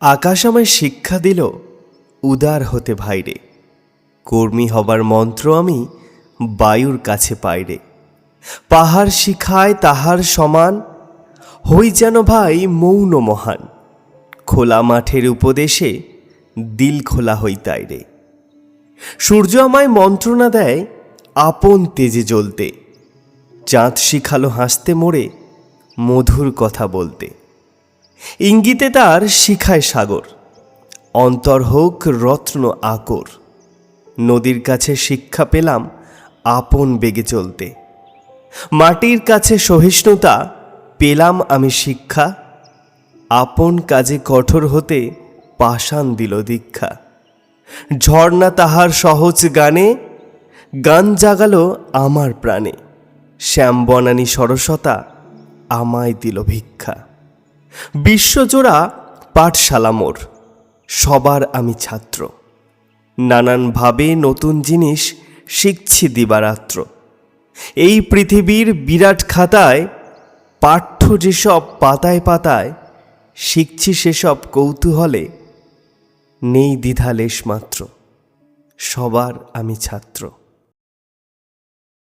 আকাশ আমায় শিক্ষা দিল উদার হতে ভাইরে, কর্মী হবার মন্ত্র আমি বায়ুর কাছে পাইরে। পাহাড় শিখায় তাহার সমান, হই যেন ভাই মৌন মহান। খোলা মাঠের উপদেশে দিল খোলা হই তাইরে। সূর্য আমায় মন্ত্রণা দেয় আপন তেজে জ্বলতে, চাঁদ শিখালো হাসতে মোড়ে মধুর কথা বলতে। ইঙ্গিতে তার শিখায় সাগর, অন্তর হোক রত্ন আকর। নদীর কাছে শিক্ষা পেলাম আপন বেগে চলতে, মাটির কাছে সহিষ্ণুতা পেলাম আমি শিক্ষা। আপন কাজে কঠোর হতে পাষাণ দিল দীক্ষা। ঝর্ণা তাহার সহজ গানে গান জাগালো আমার প্রাণে। শ্যামবনানী সরসতা আমায় দিল ভিক্ষা। বিশ্বজোড়া পাঠশালা মোর, সবার আমি ছাত্র। নানানভাবে নতুন জিনিস শিখছি দিবারাত্র। এই পৃথিবীর বিরাট খাতায় পাঠ্য যেসব পাতায় পাতায়, শিখছি সেসব কৌতূহলে নেই দ্বিধা লেশমাত্র। সবার আমি ছাত্র।